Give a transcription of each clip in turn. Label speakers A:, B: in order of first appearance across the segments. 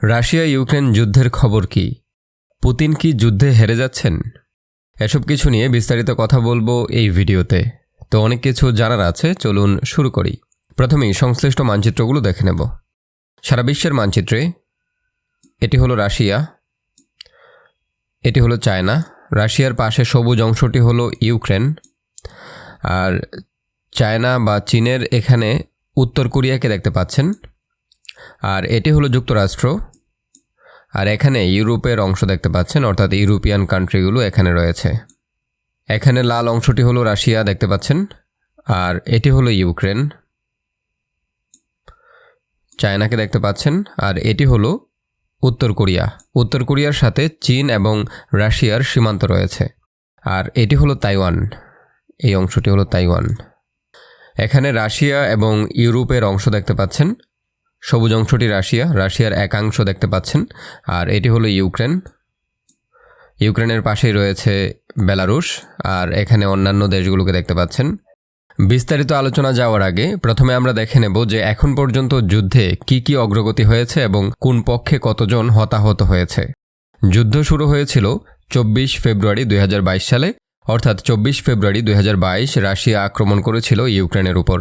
A: Russia Ukraine যুদ্ধের খবর কি? পুতিন কি যুদ্ধে হেরে যাচ্ছেন? এসব কিছু নিয়ে বিস্তারিত কথা বলবো এই ভিডিওতে। তো অনেক কিছু জানার আছে, চলুন শুরু করি। প্রথমেই সংশ্লিষ্ট মানচিত্রগুলো দেখে নেব। সারা বিশ্বের মানচিত্রে এটি হলো রাশিয়া, এটি হলো চায়না, রাশিয়ার পাশে সবুজ অংশটি হলো ইউক্রেন, আর চায়না বা চীনের এখানে উত্তর কোরিয়াকে দেখতে পাচ্ছেন, আর এটি হলো যুক্তরাষ্ট্র, আর এখানে ইউরোপের অংশ দেখতে পাচ্ছেন, অর্থাৎ ইউরোপিয়ান কান্ট্রিগুলো এখানে রয়েছে। এখানে লাল অংশটি হলো রাশিয়া দেখতে পাচ্ছেন, আর এটি হলো ইউক্রেন, চায়নাকে দেখতে পাচ্ছেন, আর এটি হলো উত্তর কোরিয়া। উত্তর কোরিয়ার সাথে চীন এবং রাশিয়ার সীমান্ত রয়েছে। আর এটি হলো তাইওয়ান, এই অংশটি হলো তাইওয়ান। এখানে রাশিয়া এবং ইউরোপের অংশ দেখতে পাচ্ছেন, সবুজ অংশটি রাশিয়া, রাশিয়ার একাংশ দেখতে পাচ্ছেন, আর এটি হলো ইউক্রেন। ইউক্রেনের পাশেই রয়েছে বেলারুশ, আর এখানে অন্যান্য দেশগুলোকে দেখতে পাচ্ছেন। বিস্তারিত আলোচনা যাওয়ার আগে প্রথমে আমরা দেখে নেব যে এখন পর্যন্ত যুদ্ধে কি কি অগ্রগতি হয়েছে এবং কোন পক্ষে কতজন হতাহত হয়েছে। যুদ্ধ শুরু হয়েছিল 24 ফেব্রুয়ারি 2022 সালে, অর্থাৎ 24 ফেব্রুয়ারি 2022 রাশিয়া আক্রমণ করেছিল ইউক্রেনের উপর।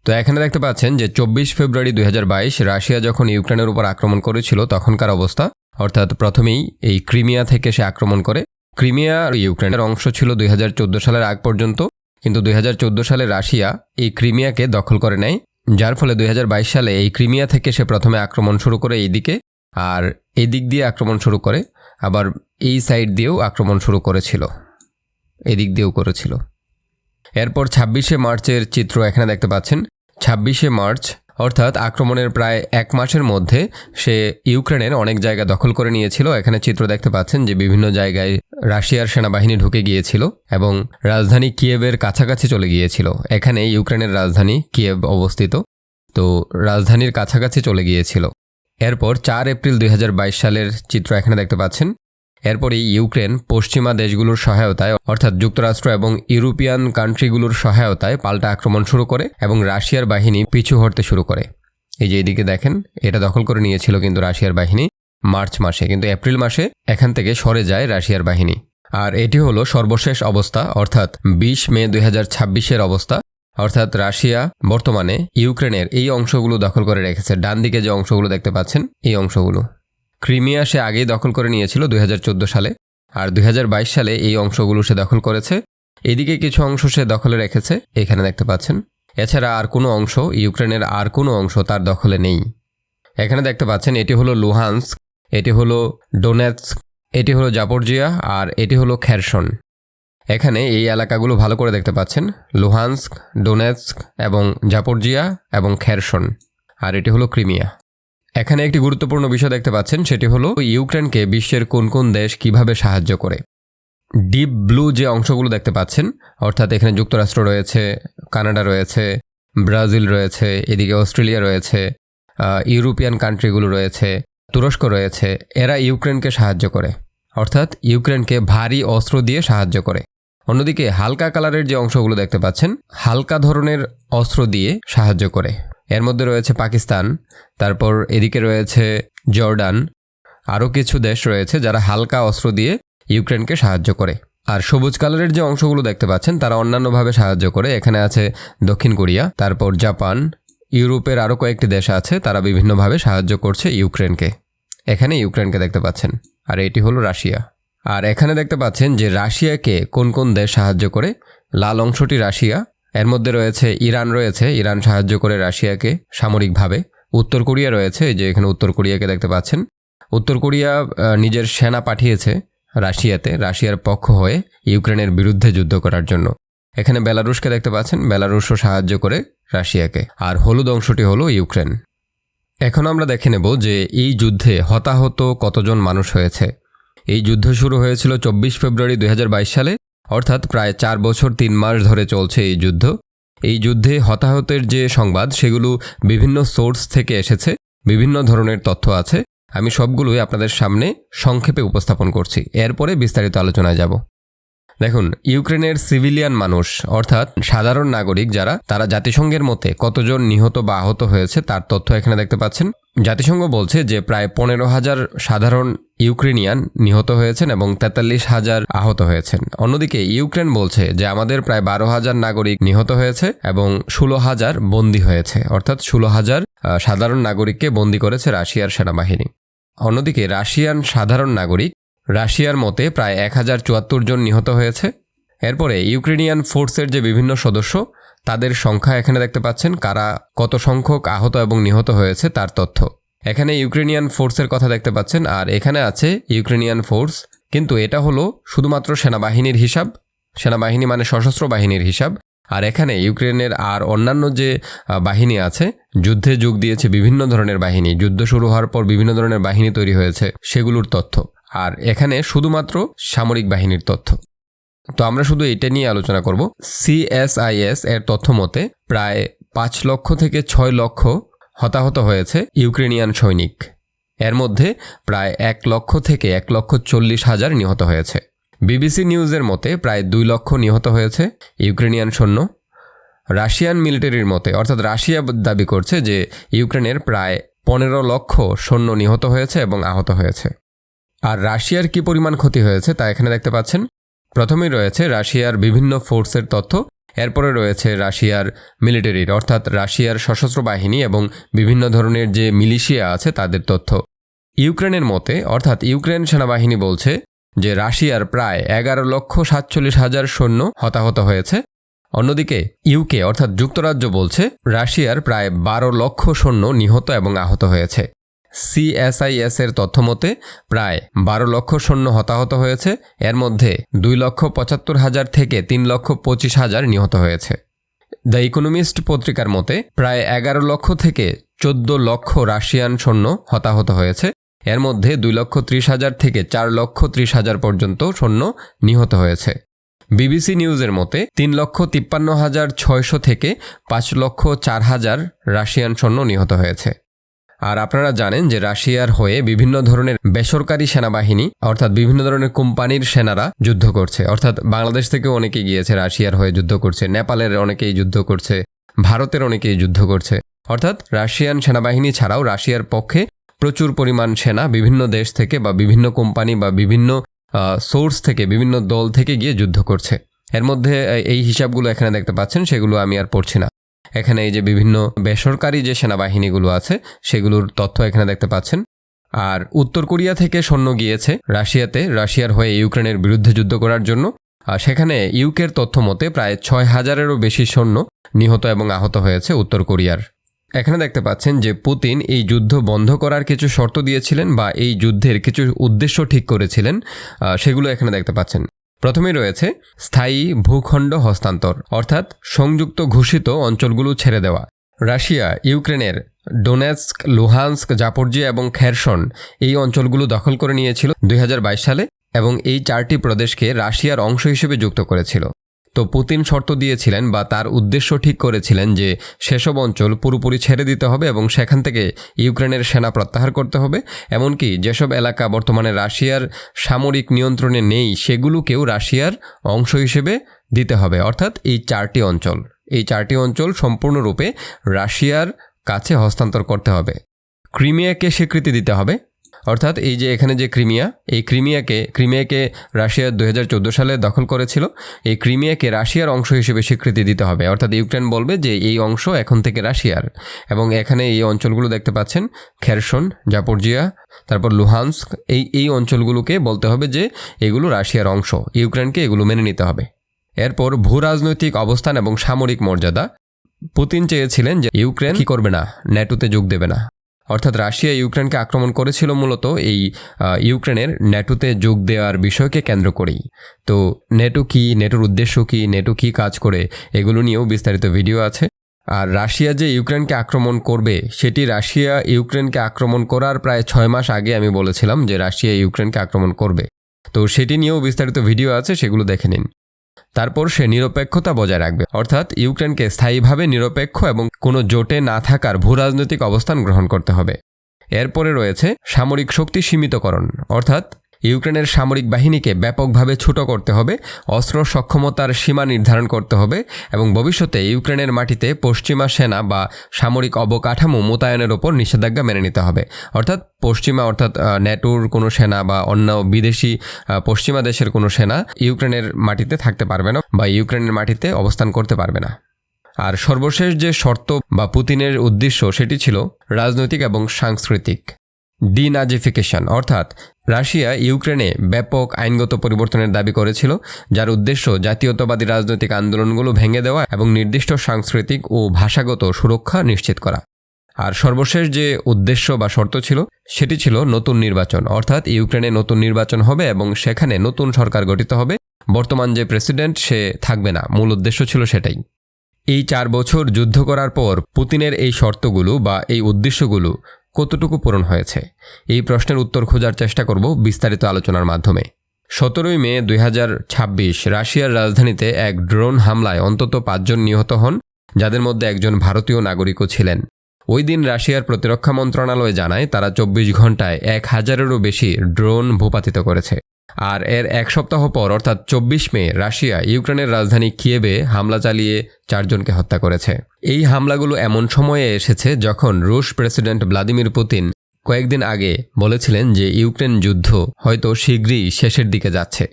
A: তো এখানে দেখতে পাচ্ছেন যে 24 ফেব্রুয়ারি 2022 রাশিয়া যখন ইউক্রেনের উপর আক্রমণ করেছিল তখনকার অবস্থা, অর্থাৎ প্রথমেই এই ক্রিমিয়া থেকে সে আক্রমণ করে। ক্রিমিয়া ইউক্রেনের অংশ ছিল 2014 সালের আগ পর্যন্ত, কিন্তু 2014 সালে রাশিয়া এই ক্রিমিয়াকে দখল করে নেয়, যার ফলে 2022 সালে এই ক্রিমিয়া থেকে সে প্রথমে আক্রমণ শুরু করে এই দিকে, আর এই দিক দিয়ে আক্রমণ শুরু করে, আবার এই সাইড দিয়েও আক্রমণ শুরু করেছিল, এদিক দিয়েও করেছিল। এরপর 26শে মার্চের চিত্র এখানে দেখতে পাচ্ছেন। 26শে মার্চ অর্থাৎ আক্রমণের প্রায় এক মাসের মধ্যে সে ইউক্রেনের অনেক জায়গা দখল করে নিয়েছিল। এখানে চিত্র দেখতে পাচ্ছেন যে বিভিন্ন জায়গায় রাশিয়ার সেনাবাহিনী ঢুকে গিয়েছিল এবং রাজধানী কিয়েভের কাছাকাছি চলে গিয়েছিল। এখানে ইউক্রেনের রাজধানী কিয়েভ অবস্থিত, তো রাজধানীর কাছাকাছি চলে গিয়েছিল। এরপর 4 এপ্রিল 2022 সালের চিত্র এখানে দেখতে পাচ্ছেন। এরপরই ইউক্রেন পশ্চিমা দেশগুলোর সহায়তায়, অর্থাৎ যুক্তরাষ্ট্র এবং ইউরোপিয়ান কান্ট্রিগুলোর সহায়তায় পাল্টা আক্রমণ শুরু করে এবং রাশিয়ার বাহিনী পিছু হটতে শুরু করে। এই যে এদিকে দেখেন, এটা দখল করে নিয়েছিল কিন্তু রাশিয়ার বাহিনী মার্চ মাসে, কিন্তু এপ্রিল মাসে এখান থেকে সরে যায় রাশিয়ার বাহিনী। আর এটি হলো সর্বশেষ অবস্থা, অর্থাৎ 20 মে 2026-এর অবস্থা, অর্থাৎ রাশিয়া বর্তমানে ইউক্রেনের এই অংশগুলো দখল করে রেখেছে। ডান দিকে যে অংশগুলো দেখতে পাচ্ছেন, এই অংশগুলো। ক্রিমিয়া সে আগেই দখল করে নিয়েছিল 2014 সালে, আর 2022 সালে এই অংশগুলো সে দখল করেছে। এদিকে কিছু অংশ সে দখলে রেখেছে, এখানে দেখতে পাচ্ছেন। এছাড়া আর কোনো অংশ, ইউক্রেনের আর কোনো অংশ তার দখলে নেই। এখানে দেখতে পাচ্ছেন এটি হলো লুহান্স্ক, এটি হলো ডোনেৎস্ক, এটি হলো জাপোরজিয়া, আর এটি হলো খেরসন। এখানে এই এলাকাগুলো ভালো করে দেখতে পাচ্ছেন, লুহান্স্ক, ডোনেৎস্ক এবং জাপোরজিয়া এবং খেরসন, আর এটি হলো ক্রিমিয়া। এখানে একটি গুরুত্বপূর্ণ বিষয় দেখতে পাচ্ছেন, সেটি হলো ইউক্রেনকে বিশ্বের কোন কোন দেশ কিভাবে সাহায্য করে। ডিপ ব্লু যে অংশগুলো দেখতে পাচ্ছেন, অর্থাৎ এখানে যুক্তরাষ্ট্র রয়েছে, কানাডা রয়েছে, ব্রাজিল রয়েছে, এদিকে অস্ট্রেলিয়া রয়েছে, ইউরোপিয়ান কান্ট্রিগুলো রয়েছে, তুরস্ক রয়েছে, এরা ইউক্রেনকে সাহায্য করে, অর্থাৎ ইউক্রেনকে ভারী অস্ত্র দিয়ে সাহায্য করে। অন্যদিকে হালকা কালারের যে অংশগুলো দেখতে পাচ্ছেন, হালকা ধরনের অস্ত্র দিয়ে সাহায্য করে। এর মধ্যে রয়েছে পাকিস্তান, তারপর এদিকে রয়েছে জর্ডান, আরও কিছু দেশ রয়েছে যারা হালকা অস্ত্র দিয়ে ইউক্রেনকে সাহায্য করে। আর সবুজ কালারের যে অংশগুলো দেখতে পাচ্ছেন তারা অন্যান্যভাবে সাহায্য করে। এখানে আছে দক্ষিণ কোরিয়া, তারপর জাপান, ইউরোপের আরও কয়েকটি দেশ আছে, তারা বিভিন্নভাবে সাহায্য করছে ইউক্রেনকে। এখানে ইউক্রেনকে দেখতে পাচ্ছেন, আর এটি হলো রাশিয়া। আর এখানে দেখতে পাচ্ছেন যে রাশিয়াকে কোন কোন দেশ সাহায্য করে। লাল অংশটি রাশিয়া, এর মধ্যে রয়েছে ইরান রয়েছে, ইরান সাহায্য করে রাশিয়াকে সামরিকভাবে। উত্তর কোরিয়া রয়েছে, এই যে এখানে উত্তর কোরিয়াকে দেখতে পাচ্ছেন। উত্তর কোরিয়া নিজের সেনা পাঠিয়েছে রাশিয়াতে, রাশিয়ার পক্ষ হয়ে ইউক্রেনের বিরুদ্ধে যুদ্ধ করার জন্য। এখানে বেলারুশকে দেখতে পাচ্ছেন, বেলারুশও সাহায্য করে রাশিয়াকে। আর হলুদ অংশটি হলো ইউক্রেন। এখন আমরা দেখে নেব যে এই যুদ্ধে হতাহত কতজন মানুষ হয়েছে। এই যুদ্ধ শুরু হয়েছিল 24 ফেব্রুয়ারি 2022 সালে, অর্থাৎ প্রায় 4 বছর 3 মাস ধরে চলছে এই যুদ্ধ। এই যুদ্ধে হতাহতের যে সংবাদ, সেগুলো বিভিন্ন সোর্স থেকে এসেছে, বিভিন্ন ধরনের তথ্য আছে। আমি সবগুলোই আপনাদের সামনে সংক্ষেপে উপস্থাপন করছি, এরপরে বিস্তারিত আলোচনায় যাব। দেখুন, ইউক্রেনের সিভিলিয়ান মানুষ, অর্থাৎ সাধারণ নাগরিক যারা, তারা জাতিসংঘের মতে কতজন নিহত বা আহত হয়েছে তার তথ্য এখানে দেখতে পাচ্ছেন। জাতিসংঘ বলছে যে প্রায় 15,000 সাধারণ ইউক্রেনিয়ান নিহত হয়েছেন এবং 43,000 আহত হয়েছেন। অন্যদিকে ইউক্রেন বলছে যে আমাদের প্রায় 12,000 নাগরিক নিহত হয়েছে এবং 16,000 বন্দী হয়েছে, অর্থাৎ 16,000 সাধারণ নাগরিককে বন্দী করেছে রাশিয়ার সেনাবাহিনী। অন্যদিকে রাশিয়ান সাধারণ নাগরিক রাশিয়ার মতে প্রায় 1,074 জন নিহত হয়েছে। এরপরে ইউক্রেনিয়ান ফোর্সের যে বিভিন্ন সদস্য তাদের সংখ্যা এখানে দেখতে পাচ্ছেন, কারা কত সংখ্যক আহত এবং নিহত হয়েছে তার তথ্য। এখানে ইউক্রেনিয়ান ফোর্সের কথা দেখতে পাচ্ছেন, আর এখানে আছে ইউক্রেনিয়ান ফোর্স, কিন্তু এটা হলো শুধুমাত্র সেনাবাহিনীর হিসাব, সেনাবাহিনী মানে সশস্ত্র বাহিনীর হিসাব। আর এখানে ইউক্রেনের আর অন্যান্য যে বাহিনী আছে, যুদ্ধে যোগ দিয়েছে বিভিন্ন ধরনের বাহিনী, যুদ্ধ শুরু হওয়ার পর বিভিন্ন ধরনের বাহিনী তৈরি হয়েছে, সেগুলোর তথ্য। আর এখানে শুধুমাত্র সামরিক বাহিনীর তথ্য। তো আমরা শুধু এটা নিয়ে আলোচনা করব। CSIS এর তথ্য মতে প্রায় 5 লক্ষ থেকে 6 লক্ষ হতাহত হয়েছে ইউক্রেনিয়ান সৈনিক। এর মধ্যে প্রায় 1 লক্ষ থেকে 1,40,000 নিহত হয়েছে। BBC নিউজের মতে প্রায় 2 লক্ষ নিহত হয়েছে ইউক্রেনিয়ান সৈন্য। রাশিয়ান মিলিটারির মতে, অর্থাৎ রাশিয়া দাবি করছে যে ইউক্রেনের প্রায় 15 লক্ষ সৈন্য নিহত হয়েছে এবং আহত হয়েছে। আর রাশিয়ার কি পরিমাণ ক্ষতি হয়েছে তা এখানে দেখতে পাচ্ছেন। প্রথমেই রয়েছে রাশিয়ার বিভিন্ন ফোর্সের তথ্য, এরপরে রয়েছে রাশিয়ার মিলিটারির, অর্থাৎ রাশিয়ার সশস্ত্র বাহিনী এবং বিভিন্ন ধরনের যে মিলিশিয়া আছে তাদের তথ্য। ইউক্রেনের মতে, অর্থাৎ ইউক্রেন সেনাবাহিনী বলছে যে রাশিয়ার প্রায় 11,47,000 সৈন্য হতাহত হয়েছে। অন্যদিকে ইউকে অর্থাৎ যুক্তরাজ্য বলছে রাশিয়ার প্রায় 12 লক্ষ সৈন্য নিহত এবং আহত হয়েছে। CSIS এর তথ্য মতে প্রায় 12 লক্ষ সৈন্য হতাহত হয়েছে, এর মধ্যে 2,75,000 থেকে 3,25,000 নিহত হয়েছে। দ্য ইকোনমিস্ট পত্রিকার মতে প্রায় 11 লক্ষ থেকে 14 লক্ষ রাশিয়ান সৈন্য হতাহত হয়েছে, এর মধ্যে 2,30,000 থেকে 4,30,000 পর্যন্ত সৈন্য নিহত হয়েছে। BBC নিউজের মতে 3,53,600 থেকে 5,04,000 রাশিয়ান সৈন্য নিহত হয়েছে। আর আপনারা জানেন যে রাশিয়ার হয়ে বিভিন্ন ধরনের বেসরকারি সেনাবাহিনী, অর্থাৎ বিভিন্ন ধরনের কোম্পানির সেনারা যুদ্ধ করছে, অর্থাৎ বাংলাদেশ থেকেও অনেকে গিয়েছে রাশিয়ার হয়ে যুদ্ধ করছে, নেপালের অনেকেই যুদ্ধ করছে, ভারতের অনেকেই যুদ্ধ করছে। অর্থাৎ রাশিয়ান সেনাবাহিনী ছাড়াও রাশিয়ার পক্ষে প্রচুর পরিমাণ সেনা বিভিন্ন দেশ থেকে বা বিভিন্ন কোম্পানি বা বিভিন্ন সোর্স থেকে, বিভিন্ন দল থেকে গিয়ে যুদ্ধ করছে। এর মধ্যে এই হিসাবগুলো এখানে দেখতে পাচ্ছেন, সেগুলো আমি আর পড়ছি না। এখানে এই যে বিভিন্ন বেসরকারি যে সেনাবাহিনীগুলো আছে সেগুলোর তথ্য এখানে দেখতে পাচ্ছেন। আর উত্তর কোরিয়া থেকে সৈন্য গিয়েছে রাশিয়াতে, রাশিয়ার হয়ে ইউক্রেনের বিরুদ্ধে যুদ্ধ করার জন্য। আর সেখানে ইউকের তথ্য মতে প্রায় 6,000-এরও বেশি সৈন্য নিহত এবং আহত হয়েছে উত্তর কোরিয়ার। এখানে দেখতে পাচ্ছেন যে পুতিন এই যুদ্ধ বন্ধ করার কিছু শর্ত দিয়েছিলেন বা এই যুদ্ধের কিছু উদ্দেশ্য ঠিক করেছিলেন, সেগুলো এখানে দেখতে পাচ্ছেন। প্রথমেই রয়েছে স্থায়ী ভূখণ্ড হস্তান্তর, অর্থাৎ সংযুক্ত ঘোষিত অঞ্চলগুলো ছেড়ে দেওয়া। রাশিয়া ইউক্রেনের ডোনেৎস্ক, লুহান্স্ক, জাপোরজিয়া এবং খেরসন এই অঞ্চলগুলো দখল করে নিয়েছিল 2022 সালে এবং এই 4টি প্রদেশকে রাশিয়ার অংশ হিসেবে যুক্ত করেছিল। তো পুতিন শর্ত দিয়েছিলেন বা তার উদ্দেশ্য ঠিক করেছিলেন যে সেসব অঞ্চল পুরোপুরি ছেড়ে দিতে হবে এবং সেখান থেকে ইউক্রেনের সেনা প্রত্যাহার করতে হবে। এমনকি যেসব এলাকা বর্তমানে রাশিয়ার সামরিক নিয়ন্ত্রণে নেই সেগুলোকেও রাশিয়ার অংশ হিসেবে দিতে হবে। অর্থাৎ এই 4টি অঞ্চল সম্পূর্ণরূপে রাশিয়ার কাছে হস্তান্তর করতে হবে। ক্রিমিয়াকে স্বীকৃতি দিতে হবে, অর্থাৎ এই যে এখানে যে ক্রিমিয়াকে রাশিয়া 2014 সালে দখল করেছিল, এই ক্রিমিয়াকে রাশিয়ার অংশ হিসেবে স্বীকৃতি দিতে হবে। অর্থাৎ ইউক্রেন বলবে যে এই অংশ এখন থেকে রাশিয়ার। এবং এখানে এই অঞ্চলগুলো দেখতে পাচ্ছেন, খেরসন, জাপোরজিয়া, তারপর লুহান্স্ক, এই অঞ্চলগুলোকে বলতে হবে যে এগুলো রাশিয়ার অংশ, ইউক্রেনকে এগুলো মেনে নিতে হবে। এরপর ভূরাজনৈতিক অবস্থান এবং সামরিক মর্যাদা। পুতিন চেয়েছিলেন যে ইউক্রেন কি করবে না, ন্যাটোতে যোগ দেবে না। অর্থাৎ রাশিয়া ইউক্রেনকে আক্রমণ করেছিল মূলত এই ইউক্রেনের ন্যাটোতে যোগ দেওয়ার বিষয়কে কেন্দ্র করেই। তো ন্যাটো কি, ন্যাটোর উদ্দেশ্য কি, ন্যাটো কি কাজ করে, এগুলো নিয়েও বিস্তারিত ভিডিও আছে। আর রাশিয়া যে ইউক্রেনকে আক্রমণ করবে, সেটি রাশিয়া ইউক্রেনকে আক্রমণ করার প্রায় 6 মাস আগে আমি বলেছিলাম যে রাশিয়া ইউক্রেনকে আক্রমণ করবে। তো সেটি নিয়েও বিস্তারিত ভিডিও আছে, সেগুলো দেখে নিন। তারপর সে নিরপেক্ষতা বজায় রাখবে, অর্থাৎ ইউক্রেনকে স্থায়ীভাবে নিরপেক্ষ এবং কোনো জোটে না থাকার ভূরাজনৈতিক অবস্থান গ্রহণ করতে হবে। এরপরে রয়েছে সামরিক শক্তি সীমিতকরণ, অর্থাৎ ইউক্রেনের সামরিক বাহিনীকে ব্যাপকভাবে ছোট করতে হবে, অস্ত্র সক্ষমতার সীমা নির্ধারণ করতে হবে এবং ভবিষ্যতে ইউক্রেনের মাটিতে পশ্চিমা সেনা বা সামরিক অবকাঠামো মোতায়েনের ওপর নিষেধাজ্ঞা মেনে নিতে হবে। অর্থাৎ ন্যাটোর কোনো সেনা বা অন্য বিদেশি পশ্চিমা দেশের কোনো সেনা ইউক্রেনের মাটিতে থাকতে পারবে না বা ইউক্রেনের মাটিতে অবস্থান করতে পারবে না। আর সর্বশেষ যে শর্ত বা পুতিনের উদ্দেশ্য সেটি ছিল রাজনৈতিক এবং সাংস্কৃতিক ডিনাজিফিকেশন, অর্থাৎ রাশিয়া ইউক্রেনে ব্যাপক আইনগত পরিবর্তনের দাবি করেছিল, যার উদ্দেশ্য জাতীয়তাবাদী রাজনৈতিক আন্দোলনগুলো ভেঙে দেওয়া এবং নির্দিষ্ট সাংস্কৃতিক ও ভাষাগত সুরক্ষা নিশ্চিত করা। আর সর্বশেষ যে উদ্দেশ্য বা শর্ত ছিল সেটি ছিল নতুন নির্বাচন, অর্থাৎ ইউক্রেনে নতুন নির্বাচন হবে এবং সেখানে নতুন সরকার গঠিত হবে। বর্তমান যে প্রেসিডেন্ট সে থাকবে না, মূল উদ্দেশ্য ছিল সেটাই। এই 4 বছর যুদ্ধ করার পর পুতিনের এই শর্তগুলো বা এই উদ্দেশ্যগুলো কতটুকু পূরণ হয়েছে, এই প্রশ্নের উত্তর খোঁজার চেষ্টা করব বিস্তারিত আলোচনার মাধ্যমে। 17 মে 2026 রাশিয়ার রাজধানীতে এক ড্রোন হামলায় অন্তত 5 জন নিহত হন, যাদের মধ্যে একজন ভারতীয় নাগরিকও ছিলেন। ওই দিন রাশিয়ার প্রতিরক্ষা মন্ত্রণালয় জানায় তারা 24 ঘন্টায় 1000-এরও বেশি ড্রোন ভূপাতিত করেছে। আর এর এক সপ্তাহ পর অর্থাৎ 24 মে রাশিয়া ইউক্রেনের রাজধানী কিয়েভে হামলা চালিয়ে 4 জনকে হত্যা করেছে। এই হামলাগুলো এমন সময়ে এসেছে যখন রুশ প্রেসিডেন্ট ভ্লাদিমির পুতিন কয়েকদিন আগে বলেছিলেন যে ইউক্রেন যুদ্ধ হয়তো শীঘ্রই শেষের দিকে যাচ্ছে।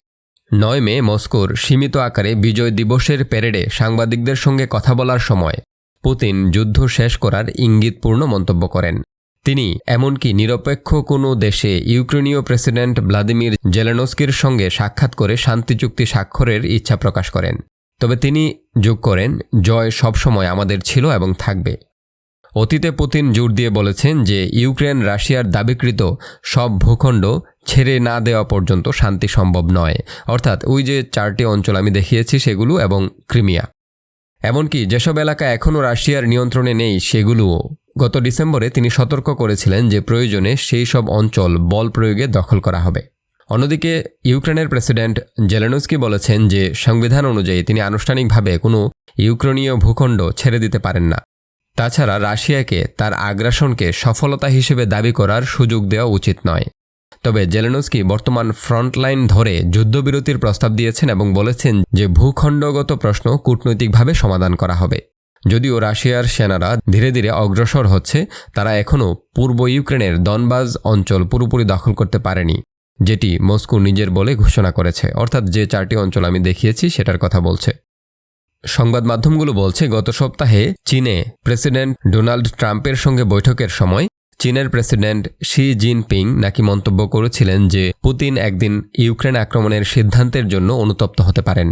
A: 9 মে মস্কোর সীমিত আকারে বিজয় দিবসের প্যারেডে সাংবাদিকদের সঙ্গে কথা বলার সময় পুতিন যুদ্ধ শেষ করার ইঙ্গিতপূর্ণ মন্তব্য করেন। তিনি এমনকি নিরপেক্ষ কোনো দেশে ইউক্রেনীয় প্রেসিডেন্ট ভ্লাদিমির জেলেনস্কির সঙ্গে সাক্ষাৎ করে শান্তি চুক্তি স্বাক্ষরের ইচ্ছা প্রকাশ করেন। তবে তিনি যোগ করেন, জয় সবসময় আমাদের ছিল এবং থাকবে। অতীতে পুতিন জোর দিয়ে বলেছেন যে ইউক্রেন রাশিয়ার দাবিকৃত সব ভূখণ্ড ছেড়ে না দেওয়া পর্যন্ত শান্তি সম্ভব নয়, অর্থাৎ ওই যে 4টি অঞ্চল আমি দেখিয়েছি সেগুলো এবং ক্রিমিয়া। এমনকি যেসব এলাকা এখনও রাশিয়ার নিয়ন্ত্রণে নেই সেগুলোও। গত ডিসেম্বরে তিনি সতর্ক করেছিলেন যে প্রয়োজনে সেই সব অঞ্চল বল প্রয়োগে দখল করা হবে। অন্যদিকে ইউক্রেনের প্রেসিডেন্ট জেলেনস্কি বলেছেন যে সংবিধান অনুযায়ী তিনি আনুষ্ঠানিকভাবে কোনো ইউক্রেনীয় ভূখণ্ড ছেড়ে দিতে পারেন না। তাছাড়া রাশিয়াকে তার আগ্রাসনকে সফলতা হিসেবে দাবি করার সুযোগ দেওয়া উচিত নয়। তবে জেলেনস্কি বর্তমান ফ্রন্টলাইন ধরে যুদ্ধবিরতির প্রস্তাব দিয়েছেন এবং বলেছেন যে ভূখণ্ডগত প্রশ্ন কূটনৈতিকভাবে সমাধান করা হবে। যদিও রাশিয়ার সেনারা ধীরে ধীরে অগ্রসর হচ্ছে, তারা এখনও পূর্ব ইউক্রেনের দনবাস অঞ্চল পুরোপুরি দখল করতে পারেনি, যেটি মস্কো নিজের বলে ঘোষণা করেছে, অর্থাৎ যে 4টি অঞ্চল আমি দেখিয়েছি সেটার কথা বলছে। সংবাদ মাধ্যমগুলো বলছে গত সপ্তাহে চীনে প্রেসিডেন্ট ডোনাল্ড ট্রাম্পের সঙ্গে বৈঠকের সময় চীনের প্রেসিডেন্ট শি জিনপিং নাকি মন্তব্য করেছিলেন যে পুতিন একদিন ইউক্রেন আক্রমণের সিদ্ধান্তের জন্য অনুতপ্ত হতে পারেন।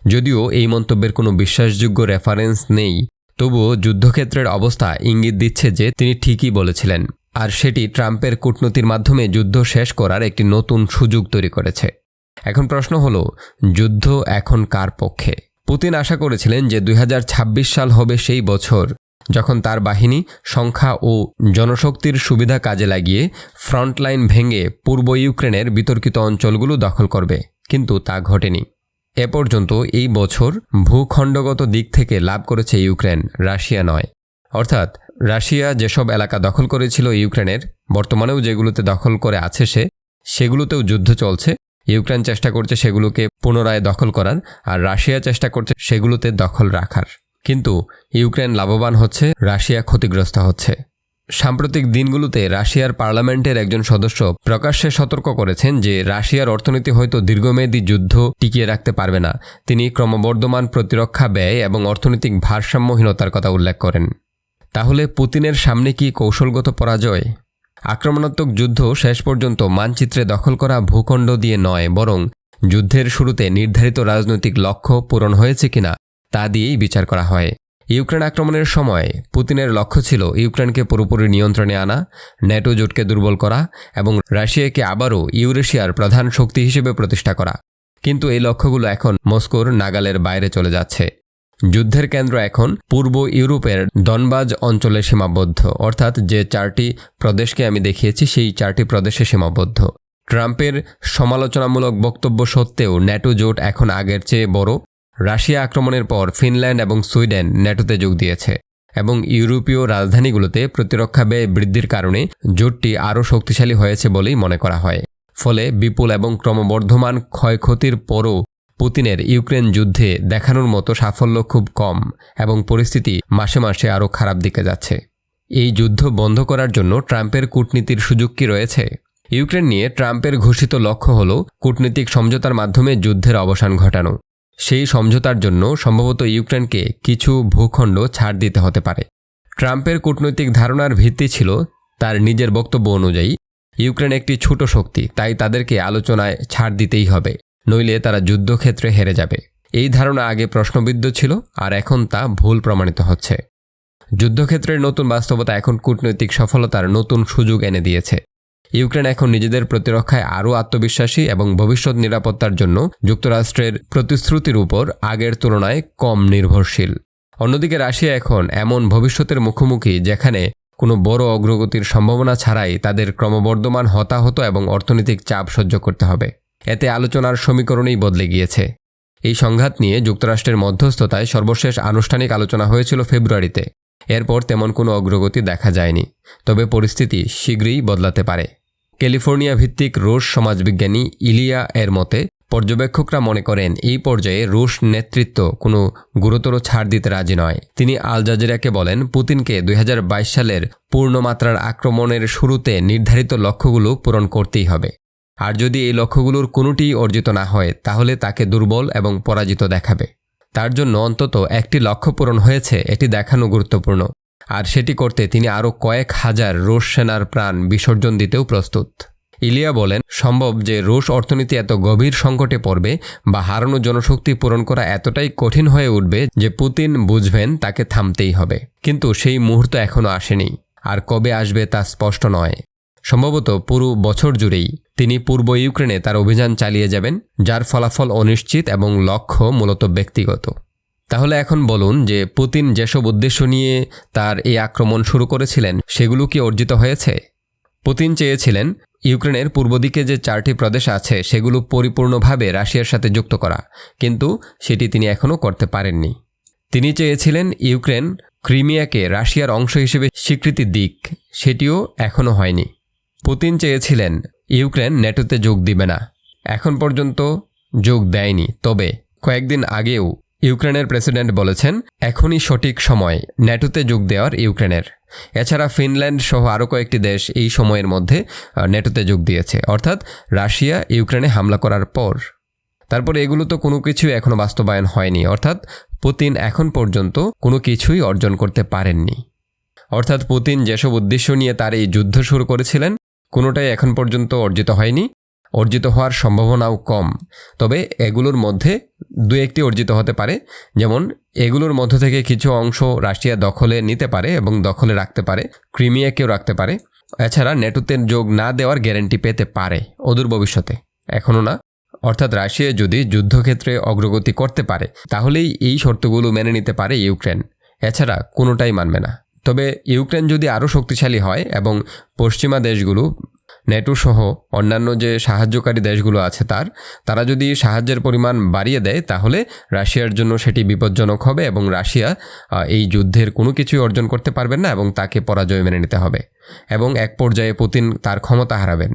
A: যদিও এই মন্তব্যের কোনো বিশ্বাসযোগ্য রেফারেন্স নেই, তবুও যুদ্ধক্ষেত্রের অবস্থা ইঙ্গিত দিচ্ছে যে তিনি ঠিকই বলেছিলেন, আর সেটি ট্রাম্পের কূটনীতির মাধ্যমে যুদ্ধ শেষ করার একটি নতুন সুযোগ তৈরি করেছে। এখন প্রশ্ন হলো, যুদ্ধ এখন কার পক্ষে? পুতিন আশা করেছিলেন যে 2026 সাল হবে সেই বছর যখন তার বাহিনী সংখ্যা ও জনশক্তির সুবিধা কাজে লাগিয়ে ফ্রন্টলাইন ভেঙে পূর্ব ইউক্রেনের বিতর্কিত অঞ্চলগুলো দখল করবে, কিন্তু তা ঘটেনি। এ পর্যন্ত এই বছর ভূখণ্ডগত দিক থেকে লাভ করেছে ইউক্রেন, রাশিয়া নয়। অর্থাৎ রাশিয়া যেসব এলাকা দখল করেছিল ইউক্রেনের, বর্তমানেও যেগুলোতে দখল করে আছে সেগুলোতেও যুদ্ধ চলছে। ইউক্রেন চেষ্টা করছে সেগুলোকে পুনরায় দখল করার, আর রাশিয়া চেষ্টা করছে সেগুলোতে দখল রাখার। কিন্তু ইউক্রেন লাভবান হচ্ছে, রাশিয়া ক্ষতিগ্রস্ত হচ্ছে। সাম্প্রতিক দিনগুলোতে রাশিয়ার পার্লামেন্টের একজন সদস্য প্রকাশ্যে সতর্ক করেছেন যে রাশিয়ার অর্থনীতি হয়তো দীর্ঘমেয়াদী যুদ্ধ টিকিয়ে রাখতে পারবে না। তিনি ক্রমবর্ধমান প্রতিরক্ষা ব্যয় এবং অর্থনৈতিক ভারসাম্যহীনতার কথা উল্লেখ করেন। তাহলে পুতিনের সামনে কি কৌশলগত পরাজয়? আক্রমণাত্মক যুদ্ধ শেষ পর্যন্ত মানচিত্রে দখল করা ভূখণ্ড দিয়ে নয়, বরং যুদ্ধের শুরুতে নির্ধারিত রাজনৈতিক লক্ষ্য পূরণ হয়েছে কিনা তা দিয়েই বিচার করা হয়। ইউক্রেন আক্রমণের সময় পুতিনের লক্ষ্য ছিল ইউক্রেনকে পুরোপুরি নিয়ন্ত্রণে আনা, ন্যাটো জোটকে দুর্বল করা এবং রাশিয়াকে আবারও ইউরেশিয়ার প্রধান শক্তি হিসেবে প্রতিষ্ঠা করা। কিন্তু এই লক্ষ্যগুলো এখন মস্কোর নাগালের বাইরে চলে যাচ্ছে। যুদ্ধের কেন্দ্র এখন পূর্ব ইউরোপের ডনবাস অঞ্চলে সীমাবদ্ধ, অর্থাৎ যে 4টি প্রদেশকে আমি দেখিয়েছি সেই 4টি প্রদেশে সীমাবদ্ধ। ট্রাম্পের সমালোচনামূলক বক্তব্য সত্ত্বেও ন্যাটো জোট এখন আগের চেয়ে বড়। রাশিয়া আক্রমণের পর ফিনল্যান্ড এবং সুইডেন ন্যাটোতে যোগ দিয়েছে এবং ইউরোপীয় রাজধানীগুলোতে প্রতিরক্ষা ব্যয় বৃদ্ধির কারণে জোটটি আরও শক্তিশালী হয়েছে বলেই মনে করা হয়। ফলে বিপুল এবং ক্রমবর্ধমান ক্ষয়ক্ষতির পরও পুতিনের ইউক্রেন যুদ্ধে দেখানোর মতো সাফল্য খুব কম এবং পরিস্থিতি মাসে মাসে আরও খারাপ দিকে যাচ্ছে। এই যুদ্ধ বন্ধ করার জন্য ট্রাম্পের কূটনীতির সুযোগ কি রয়েছে? ইউক্রেন নিয়ে ট্রাম্পের ঘোষিত লক্ষ্য হল কূটনীতিক সমঝোতার মাধ্যমে যুদ্ধের অবসান ঘটানো। সেই সমঝোতার জন্য সম্ভবত ইউক্রেনকে কিছু ভূখণ্ড ছাড় দিতে হতে পারে। ট্রাম্পের কূটনৈতিক ধারণার ভিত্তি ছিল তার নিজের বক্তব্য অনুযায়ী ইউক্রেন একটি ছোট শক্তি, তাই তাদেরকে আলোচনায় ছাড় দিতেই হবে, নইলে তারা যুদ্ধক্ষেত্রে হেরে যাবে। এই ধারণা আগে প্রশ্নবিদ্ধ ছিল, আর এখন তা ভুল প্রমাণিত হচ্ছে। যুদ্ধক্ষেত্রের নতুন বাস্তবতা এখন কূটনৈতিক সফলতার নতুন সুযোগ এনে দিয়েছে। ইউক্রেন এখন নিজেদের প্রতিরক্ষায় আরও আত্মবিশ্বাসী এবং ভবিষ্যৎ নিরাপত্তার জন্য যুক্তরাষ্ট্রের প্রতিশ্রুতির উপর আগের তুলনায় কম নির্ভরশীল। অন্যদিকে রাশিয়া এখন এমন ভবিষ্যতের মুখোমুখি যেখানে কোনো বড় অগ্রগতির সম্ভাবনা ছাড়াই তাদের ক্রমবর্ধমান হতাহত এবং অর্থনৈতিক চাপ সহ্য করতে হবে। এতে আলোচনার সমীকরণই বদলে গিয়েছে। এই সংঘাত নিয়ে যুক্তরাষ্ট্রের মধ্যস্থতায় সর্বশেষ আনুষ্ঠানিক আলোচনা হয়েছিল ফেব্রুয়ারিতে। এরপর তেমন কোনো অগ্রগতি দেখা যায়নি, তবে পরিস্থিতি শীঘ্রই বদলাতে পারে। ক্যালিফোর্নিয়া ভিত্তিক রুশ সমাজবিজ্ঞানী ইলিয়া এর মতে, পর্যবেক্ষকরা মনে করেন এই পর্যায়ে রুশ নেতৃত্ব কোনো গুরুতর ছাড় দিতে রাজি নয়। তিনি আল জাজিরাকে বলেন, পুতিনকে 2022 সালের পূর্ণমাত্রার আক্রমণের শুরুতে নির্ধারিত লক্ষ্যগুলো পূরণ করতেই হবে। আর যদি এই লক্ষ্যগুলোর কোনোটিই অর্জিত না হয় তাহলে তাকে দুর্বল এবং পরাজিত দেখাবে। তার জন্য অন্তত একটি লক্ষ্য পূরণ হয়েছে এটি দেখানো গুরুত্বপূর্ণ, আর সেটি করতে তিনি আরও কয়েক হাজার রুশ সেনার প্রাণ বিসর্জন দিতেও প্রস্তুত। ইলিয়া বলেন, সম্ভব যে রুশ অর্থনীতি এত গভীর সংকটে পড়বে বা হারানো জনশক্তি পূরণ করা এতটাই কঠিন হয়ে উঠবে যে পুতিন বুঝবেন তাকে থামতেই হবে। কিন্তু সেই মুহূর্ত এখনও আসেনি, আর কবে আসবে তা স্পষ্ট নয়। সম্ভবত পুরো বছর জুড়েই তিনি পূর্ব ইউক্রেনে তার অভিযান চালিয়ে যাবেন, যার ফলাফল অনিশ্চিত এবং লক্ষ্য মূলত ব্যক্তিগত। তাহলে এখন বলুন যে পুতিন যেসব উদ্দেশ্য নিয়ে তার এই আক্রমণ শুরু করেছিলেন সেগুলো কি অর্জিত হয়েছে? পুতিন চেয়েছিলেন ইউক্রেনের পূর্ব দিকে যে 4টি প্রদেশ আছে সেগুলো পরিপূর্ণভাবে রাশিয়ার সাথে যুক্ত করা, কিন্তু সেটি তিনি এখনও করতে পারেননি। তিনি চেয়েছিলেন ইউক্রেন ক্রিমিয়াকে রাশিয়ার অংশ হিসেবে স্বীকৃতি দিক, সেটিও এখনও হয়নি। পুতিন চেয়েছিলেন ইউক্রেন ন্যাটোতে যোগ দিবে না, এখন পর্যন্ত যোগ দেয়নি, তবে কয়েকদিন আগেও ইউক্রেনের প্রেসিডেন্ট বলেছেন এখনই সঠিক সময় ন্যাটোতে যোগ দেওয়ার ইউক্রেনের। এছাড়া ফিনল্যান্ড সহ আরও কয়েকটি দেশ এই সময়ের মধ্যে ন্যাটোতে যোগ দিয়েছে, অর্থাৎ রাশিয়া ইউক্রেনে হামলা করার পর। তারপরে এগুলো তো কোনো কিছুই এখনও বাস্তবায়ন হয়নি, অর্থাৎ পুতিন এখন পর্যন্ত কোনো কিছুই অর্জন করতে পারেননি। অর্থাৎ পুতিন যেসব উদ্দেশ্য নিয়ে তার এই যুদ্ধ শুরু করেছিলেন কোনোটাই এখন পর্যন্ত অর্জিত হয়নি, অর্জিত হওয়ার সম্ভাবনাও কম। তবে এগুলোর মধ্যে 2-1টি অর্জিত হতে পারে, যেমন এগুলোর মধ্য থেকে কিছু অংশ রাশিয়া দখলে নিতে পারে এবং দখলে রাখতে পারে, ক্রিমিয়াকেও রাখতে পারে। এছাড়া ন্যাটোতে যোগ না দেওয়ার গ্যারান্টি পেতে পারে অদূর ভবিষ্যতে, এখনও না। অর্থাৎ রাশিয়া যদি যুদ্ধক্ষেত্রে অগ্রগতি করতে পারে তাহলেই এই শর্তগুলো মেনে নিতে পারে ইউক্রেন, এছাড়া কোনোটাই মানবে না। তবে ইউক্রেন যদি আরও শক্তিশালী হয় এবং পশ্চিমা দেশগুলো ন্যাটো সহ অন্যান্য যে সাহায্যকারী দেশগুলো আছে তারা যদি সাহায্যের পরিমাণ বাড়িয়ে দেয় তাহলে রাশিয়ার জন্য সেটি বিপজ্জনক হবে এবং রাশিয়া এই যুদ্ধের কোনো কিছুই অর্জন করতে পারবেন না এবং তাকে পরাজয় মেনে নিতে হবে। এবং এক পর্যায়ে পুতিন তার ক্ষমতা হারাবেন।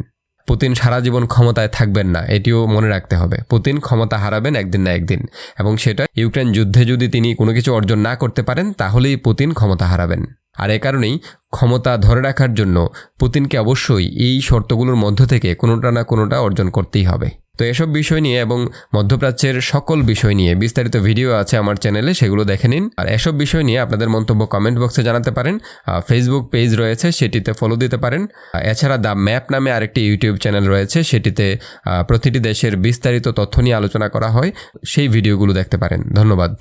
A: পুতিন সারা জীবন ক্ষমতায় থাকবেন না, এটিও মনে রাখতে হবে। পুতিন ক্ষমতা হারাবেন একদিন না একদিন, এবং সেটা ইউক্রেন যুদ্ধে যদি তিনি কোনো কিছু অর্জন না করতে পারেন তাহলেই পুতিন ক্ষমতা হারাবেন। আর এ কারণেই ক্ষমতা ধরে রাখার জন্য পুতিনকে অবশ্যই এই শর্তগুলোর মধ্য থেকে কোনোটা না কোনোটা অর্জন করতেই হবে। তো এসব বিষয় নিয়ে এবং মধ্যপ্রাচ্যের সকল বিষয় নিয়ে বিস্তারিত ভিডিও আছে আমার চ্যানেলে, সেগুলো দেখে নিন। আর এসব বিষয় নিয়ে আপনাদের মন্তব্য কমেন্ট বক্সে জানাতে পারেন। ফেসবুক পেজ রয়েছে, সেটিতে ফলো দিতে পারেন। এছাড়া দ্য ম্যাপ নামে আরেকটি ইউটিউব চ্যানেল রয়েছে, সেটিতে প্রতিটি দেশের বিস্তারিত তথ্য নিয়ে আলোচনা করা হয়, সেই ভিডিওগুলো দেখতে পারেন। ধন্যবাদ।